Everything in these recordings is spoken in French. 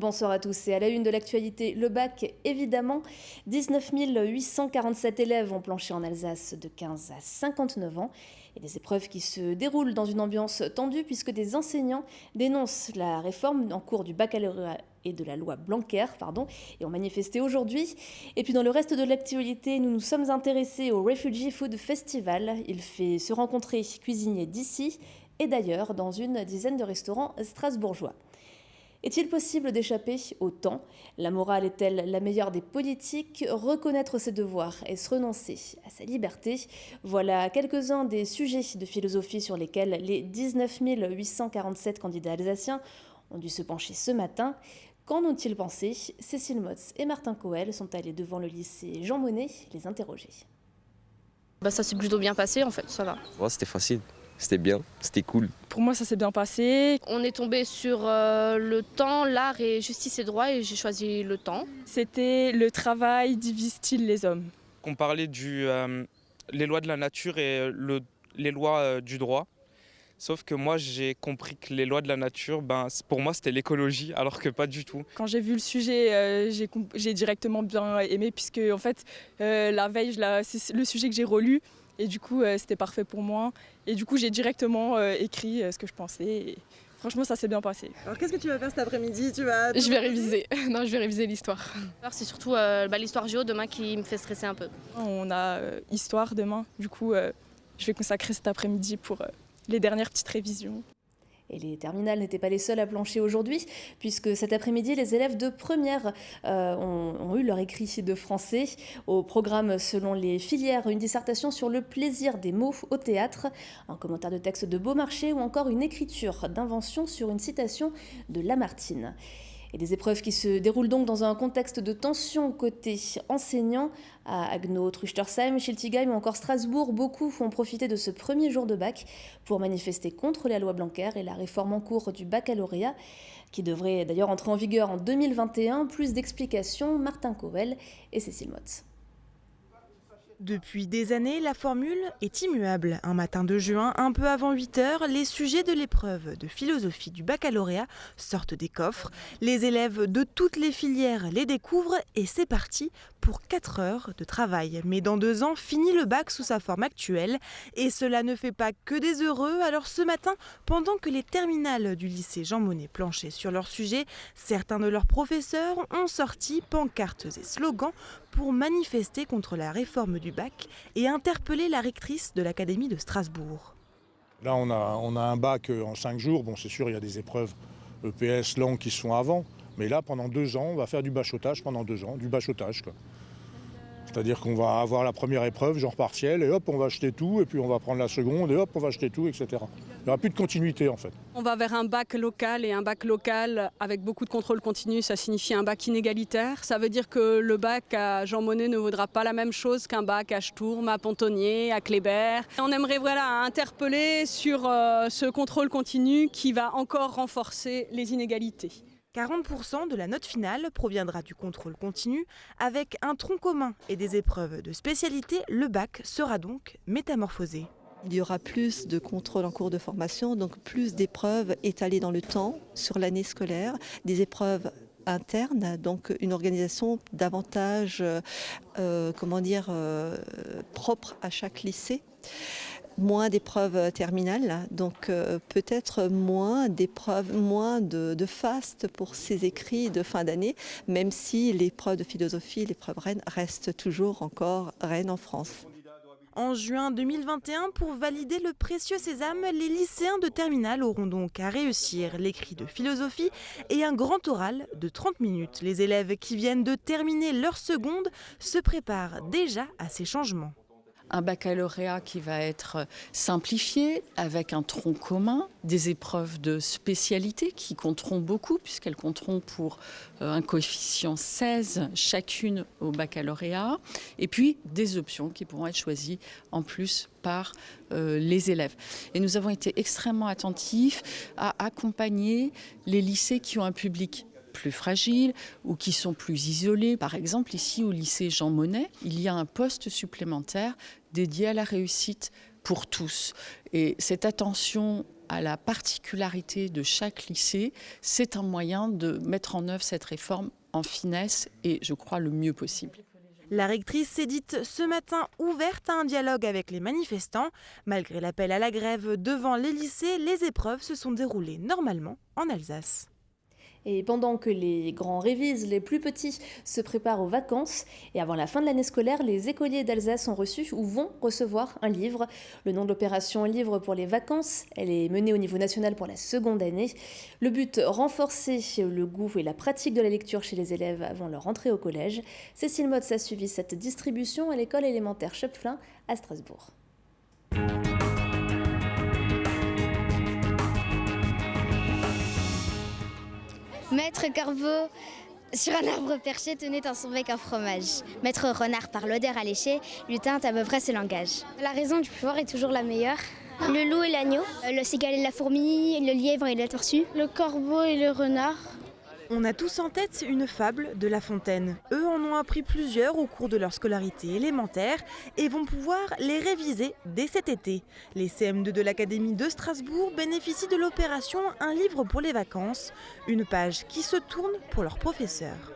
bonsoir à tous. Et à la une de l'actualité, le bac, évidemment. 19 847 élèves ont planché en Alsace de 15 à 59 ans. Et des épreuves qui se déroulent dans une ambiance tendue puisque des enseignants dénoncent la réforme en cours du baccalauréat et de la loi Blanquer, et ont manifesté aujourd'hui. Et puis dans le reste de l'actualité, nous nous sommes intéressés au Refugee Food Festival. Il fait se rencontrer cuisiniers d'ici et d'ailleurs dans une dizaine de restaurants strasbourgeois. Est-il possible d'échapper au temps ? La morale est-elle la meilleure des politiques ? Reconnaître ses devoirs, est-ce renoncer à sa liberté ? Voilà quelques-uns des sujets de philosophie sur lesquels les 19 847 candidats alsaciens ont dû se pencher ce matin. Qu'en ont-ils pensé ? Cécile Motz et Martin Coel sont allés devant le lycée Jean Monnet les interroger. Ça s'est plutôt bien passé en fait, ça va. Ouais, c'était facile. C'était bien, c'était cool. Pour moi, ça s'est bien passé. On est tombé sur le temps, l'art et justice et droit et j'ai choisi le temps. C'était le travail divise-t-il les hommes. On parlait les lois de la nature et les lois du droit. Sauf que moi, j'ai compris que les lois de la nature, pour moi, c'était l'écologie, alors que pas du tout. Quand j'ai vu le sujet, j'ai directement bien aimé, puisque en fait, la veille, c'est le sujet que j'ai relu. Et du coup, c'était parfait pour moi. Et du coup, j'ai directement écrit ce que je pensais. Et franchement, ça s'est bien passé. Alors, qu'est-ce que tu vas faire cet après-midi ? Je vais réviser. Non, je vais réviser l'histoire. C'est surtout l'histoire géo demain qui me fait stresser un peu. On a histoire demain. Du coup, je vais consacrer cet après-midi pour les dernières petites révisions. Et les terminales n'étaient pas les seuls à plancher aujourd'hui, puisque cet après-midi, les élèves de première ont eu leur écrit de français. Au programme, selon les filières, une dissertation sur le plaisir des mots au théâtre, un commentaire de texte de Beaumarchais ou encore une écriture d'invention sur une citation de Lamartine. Et des épreuves qui se déroulent donc dans un contexte de tension côté enseignants. À Haguenau, Trüchtersheim, Schiltigheim ou encore Strasbourg, beaucoup ont profité de ce premier jour de bac pour manifester contre la loi Blanquer et la réforme en cours du baccalauréat, qui devrait d'ailleurs entrer en vigueur en 2021. Plus d'explications, Martin Coel et Cécile Motz. Depuis des années, la formule est immuable. Un matin de juin, un peu avant 8h, les sujets de l'épreuve de philosophie du baccalauréat sortent des coffres. Les élèves de toutes les filières les découvrent et c'est parti pour 4 heures de travail. Mais dans 2 ans, finit le bac sous sa forme actuelle. Et cela ne fait pas que des heureux. Alors ce matin, pendant que les terminales du lycée Jean Monnet planchaient sur leur sujet, certains de leurs professeurs ont sorti pancartes et slogans pour manifester contre la réforme du bac et interpeller la rectrice de l'Académie de Strasbourg. Là, on a un bac en 5 jours. Bon, c'est sûr, il y a des épreuves EPS, langues qui se font avant. Mais là, pendant 2 ans, on va faire du bachotage pendant 2 ans, du bachotage, quoi. C'est-à-dire qu'on va avoir la première épreuve, genre partielle, et hop, on va acheter tout, et puis on va prendre la seconde, et hop, on va acheter tout, etc. Il n'y aura plus de continuité, en fait. On va vers un bac local, et un bac local avec beaucoup de contrôle continu, ça signifie un bac inégalitaire. Ça veut dire que le bac à Jean Monnet ne vaudra pas la même chose qu'un bac à Sturm, à Pontonnier, à Kléber. On aimerait interpeller sur ce contrôle continu qui va encore renforcer les inégalités. 40% de la note finale proviendra du contrôle continu. Avec un tronc commun et des épreuves de spécialité, le bac sera donc métamorphosé. Il y aura plus de contrôle en cours de formation, donc plus d'épreuves étalées dans le temps sur l'année scolaire, des épreuves internes, donc une organisation davantage propre à chaque lycée. Moins d'épreuves terminales, donc peut-être moins d'épreuves, moins de fastes pour ces écrits de fin d'année, même si l'épreuve de philosophie, l'épreuve reine, reste toujours encore reine en France. En juin 2021, pour valider le précieux sésame, les lycéens de terminale auront donc à réussir l'écrit de philosophie et un grand oral de 30 minutes. Les élèves qui viennent de terminer leur seconde se préparent déjà à ces changements. Un baccalauréat qui va être simplifié avec un tronc commun, des épreuves de spécialité qui compteront beaucoup puisqu'elles compteront pour un coefficient 16 chacune au baccalauréat et puis des options qui pourront être choisies en plus par les élèves. Et nous avons été extrêmement attentifs à accompagner les lycées qui ont un public plus fragiles ou qui sont plus isolés. Par exemple, ici au lycée Jean Monnet, il y a un poste supplémentaire dédié à la réussite pour tous. Et cette attention à la particularité de chaque lycée, c'est un moyen de mettre en œuvre cette réforme en finesse et, je crois, le mieux possible. La rectrice s'est dite ce matin ouverte à un dialogue avec les manifestants. Malgré l'appel à la grève devant les lycées, les épreuves se sont déroulées normalement en Alsace. Et pendant que les grands révisent, les plus petits se préparent aux vacances. Et avant la fin de l'année scolaire, les écoliers d'Alsace ont reçu ou vont recevoir un livre. Le nom de l'opération Livre pour les vacances. Elle est menée au niveau national pour la seconde année. Le but, renforcer le goût et la pratique de la lecture chez les élèves avant leur entrée au collège. Cécile Motz a suivi cette distribution à l'école élémentaire Schöpflin à Strasbourg. Maître corbeau sur un arbre perché tenait dans son bec un fromage. Maître renard par l'odeur alléchée lui tint à peu près ce langage. La raison du pouvoir est toujours la meilleure. Le loup et l'agneau, le cigale et la fourmi, le lièvre et la tortue, le corbeau et le renard. On a tous en tête une fable de La Fontaine. Eux en ont appris plusieurs au cours de leur scolarité élémentaire et vont pouvoir les réviser dès cet été. Les CM2 de l'Académie de Strasbourg bénéficient de l'opération Un livre pour les vacances, une page qui se tourne pour leurs professeurs.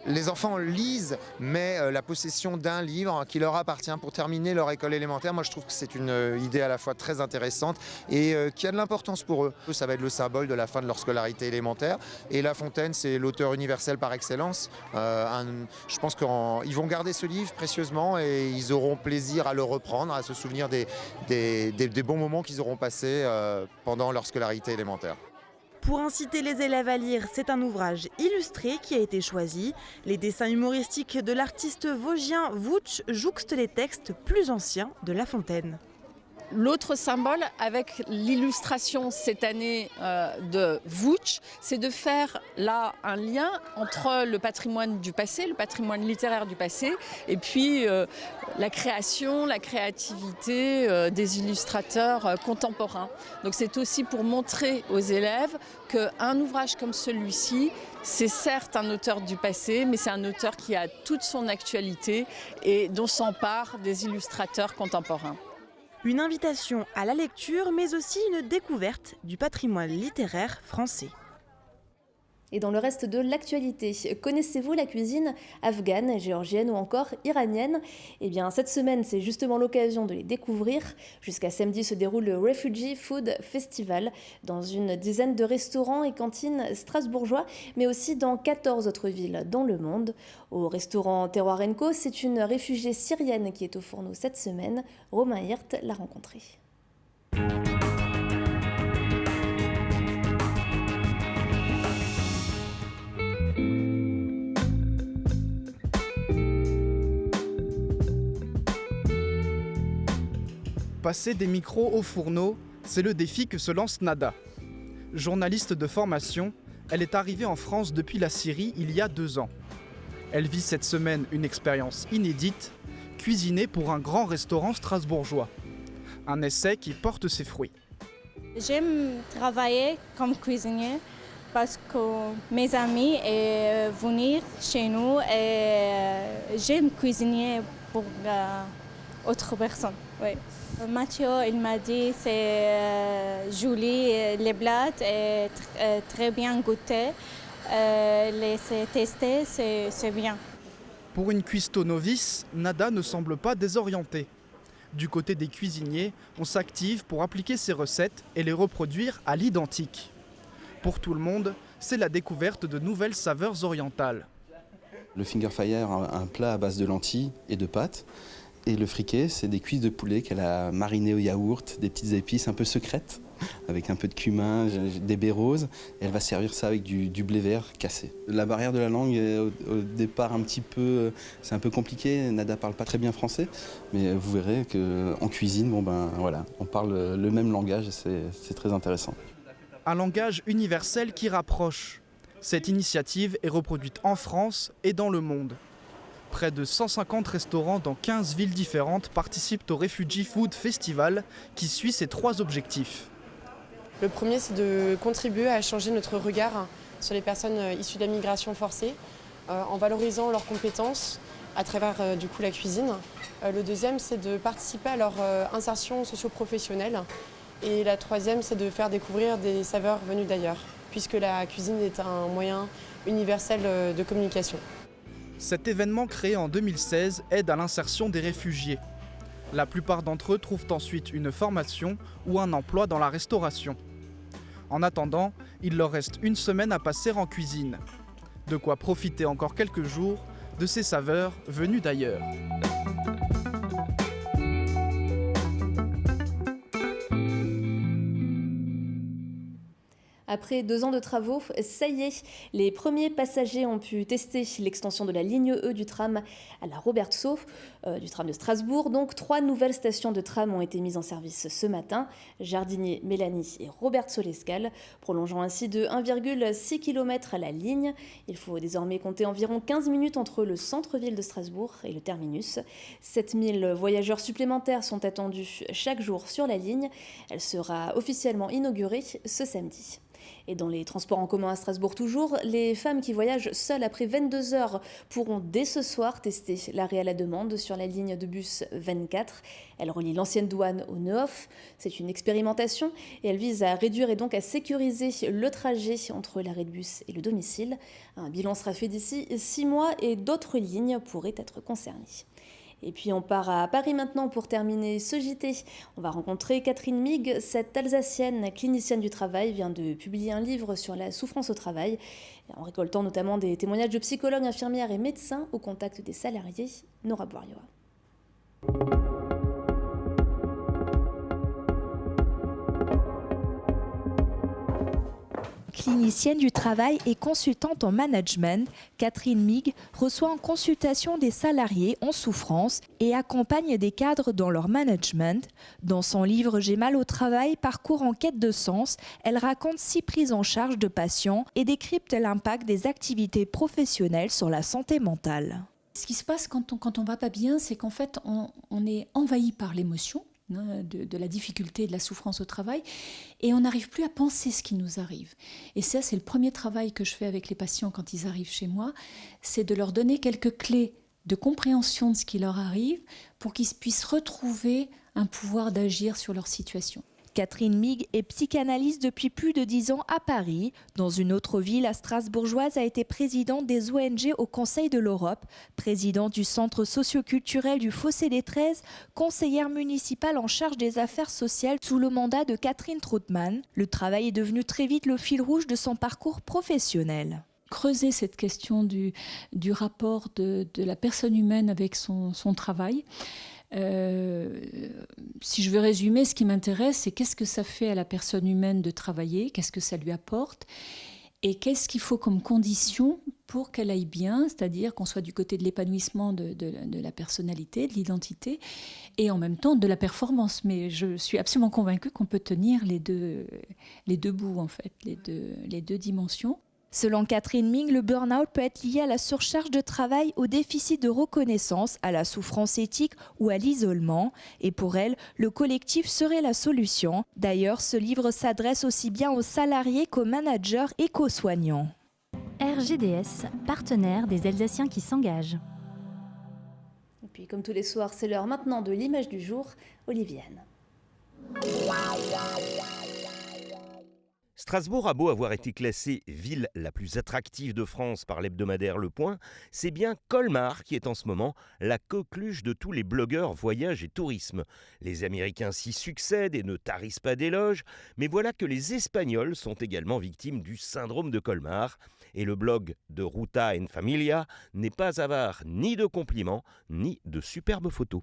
Les enfants lisent, mais la possession d'un livre qui leur appartient pour terminer leur école élémentaire, moi je trouve que c'est une idée à la fois très intéressante et qui a de l'importance pour eux. Ça va être le symbole de la fin de leur scolarité élémentaire. Et La Fontaine, c'est l'auteur universel par excellence. Je pense qu'ils vont garder ce livre précieusement et ils auront plaisir à le reprendre, à se souvenir des bons moments qu'ils auront passés pendant leur scolarité élémentaire. Pour inciter les élèves à lire, c'est un ouvrage illustré qui a été choisi. Les dessins humoristiques de l'artiste vosgien Vouch jouxtent les textes plus anciens de La Fontaine. L'autre symbole avec l'illustration cette année de Vouch, c'est de faire là un lien entre le patrimoine du passé, le patrimoine littéraire du passé, et puis la création, la créativité des illustrateurs contemporains. Donc c'est aussi pour montrer aux élèves qu'un ouvrage comme celui-ci, c'est certes un auteur du passé, mais c'est un auteur qui a toute son actualité et dont s'emparent des illustrateurs contemporains. Une invitation à la lecture, mais aussi une découverte du patrimoine littéraire français. Et dans le reste de l'actualité, connaissez-vous la cuisine afghane, géorgienne ou encore iranienne ? Eh bien, cette semaine, c'est justement l'occasion de les découvrir. Jusqu'à samedi se déroule le Refugee Food Festival dans une dizaine de restaurants et cantines strasbourgeois, mais aussi dans 14 autres villes dans le monde. Au restaurant Terroir & Co, c'est une réfugiée syrienne qui est au fourneau cette semaine. Romain Hirt l'a rencontrée. Passer des micros au fourneau, c'est le défi que se lance Nada. Journaliste de formation, elle est arrivée en France depuis la Syrie il y a 2 ans. Elle vit cette semaine une expérience inédite, cuisiner pour un grand restaurant strasbourgeois. Un essai qui porte ses fruits. J'aime travailler comme cuisinier parce que mes amis venir chez nous et j'aime cuisiner pour autres personnes. Oui. Mathieu, il m'a dit c'est joli les plats et très bien goûté. Laisser tester, c'est bien. Pour une cuistot novice, Nada ne semble pas désorientée. Du côté des cuisiniers, on s'active pour appliquer ces recettes et les reproduire à l'identique. Pour tout le monde, c'est la découverte de nouvelles saveurs orientales. Le finger fire, un plat à base de lentilles et de pâtes. Et le friquet, c'est des cuisses de poulet qu'elle a marinées au yaourt, des petites épices un peu secrètes, avec un peu de cumin, des baies roses. Et elle va servir ça avec du blé vert cassé. La barrière de la langue est au départ c'est un peu compliqué. Nada parle pas très bien français, mais vous verrez qu'en cuisine, on parle le même langage et c'est très intéressant. Un langage universel qui rapproche. Cette initiative est reproduite en France et dans le monde. Près de 150 restaurants dans 15 villes différentes participent au Refugee Food Festival qui suit ces 3 objectifs. Le premier, c'est de contribuer à changer notre regard sur les personnes issues de la migration forcée en valorisant leurs compétences à travers la cuisine Le deuxième, c'est de participer à leur insertion socio-professionnelle. Et la troisième, c'est de faire découvrir des saveurs venues d'ailleurs, puisque la cuisine est un moyen universel de communication. Cet événement créé en 2016 aide à l'insertion des réfugiés. La plupart d'entre eux trouvent ensuite une formation ou un emploi dans la restauration. En attendant, il leur reste une semaine à passer en cuisine. De quoi profiter encore quelques jours de ces saveurs venues d'ailleurs. Après 2 ans de travaux, ça y est, les premiers passagers ont pu tester l'extension de la ligne E du tram à la Robertsau, du tram de Strasbourg. Donc 3 nouvelles stations de tram ont été mises en service ce matin, Jardinier, Mélanie et Robertsau-l'Escale, prolongeant ainsi de 1,6 km la ligne. Il faut désormais compter environ 15 minutes entre le centre-ville de Strasbourg et le terminus. 7000 voyageurs supplémentaires sont attendus chaque jour sur la ligne. Elle sera officiellement inaugurée ce samedi. Et dans les transports en commun à Strasbourg toujours, les femmes qui voyagent seules après 22 heures pourront dès ce soir tester l'arrêt à la demande sur la ligne de bus 24. Elle relie l'ancienne douane au Neuhof. C'est une expérimentation et elle vise à réduire et donc à sécuriser le trajet entre l'arrêt de bus et le domicile. Un bilan sera fait d'ici 6 mois et d'autres lignes pourraient être concernées. Et puis on part à Paris maintenant pour terminer ce JT. On va rencontrer Catherine Mig. Cette Alsacienne clinicienne du travail vient de publier un livre sur la souffrance au travail, en récoltant notamment des témoignages de psychologues, infirmières et médecins au contact des salariés. Nora Boirioa. Clinicienne du travail et consultante en management, Catherine Mig reçoit en consultation des salariés en souffrance et accompagne des cadres dans leur management. Dans son livre « J'ai mal au travail, parcours en quête de sens », elle raconte 6 prises en charge de patients et décrypte l'impact des activités professionnelles sur la santé mentale. Ce qui se passe quand on va pas bien, c'est qu'en fait on est envahi par l'émotion de la difficulté et de la souffrance au travail et on n'arrive plus à penser ce qui nous arrive. Et ça, c'est le premier travail que je fais avec les patients quand ils arrivent chez moi, c'est de leur donner quelques clés de compréhension de ce qui leur arrive pour qu'ils puissent retrouver un pouvoir d'agir sur leur situation. Catherine Mig est psychanalyste depuis plus de 10 ans à Paris. Dans une autre ville, la strasbourgeoise a été présidente des ONG au Conseil de l'Europe, présidente du centre socio-culturel du Fossé des 13, conseillère municipale en charge des affaires sociales sous le mandat de Catherine Trautmann. Le travail est devenu très vite le fil rouge de son parcours professionnel. Creuser cette question du rapport de la personne humaine avec son travail. Si je veux résumer, ce qui m'intéresse, c'est qu'est-ce que ça fait à la personne humaine de travailler, qu'est-ce que ça lui apporte et qu'est-ce qu'il faut comme condition pour qu'elle aille bien, c'est-à-dire qu'on soit du côté de l'épanouissement de la personnalité, de l'identité et en même temps de la performance. Mais je suis absolument convaincue qu'on peut tenir les deux bouts, en fait, les deux dimensions. Selon Catherine Mig, le burn-out peut être lié à la surcharge de travail, au déficit de reconnaissance, à la souffrance éthique ou à l'isolement. Et pour elle, le collectif serait la solution. D'ailleurs, ce livre s'adresse aussi bien aux salariés qu'aux managers et qu'aux soignants. RGDS, partenaire des Alsaciens qui s'engagent. Et puis comme tous les soirs, c'est l'heure maintenant de l'image du jour, Oliviane. Strasbourg a beau avoir été classée ville la plus attractive de France par l'hebdomadaire Le Point, c'est bien Colmar qui est en ce moment la coqueluche de tous les blogueurs voyage et tourisme. Les Américains s'y succèdent et ne tarissent pas d'éloges, mais voilà que les Espagnols sont également victimes du syndrome de Colmar. Et le blog de Ruta en Familia n'est pas avare ni de compliments, ni de superbes photos.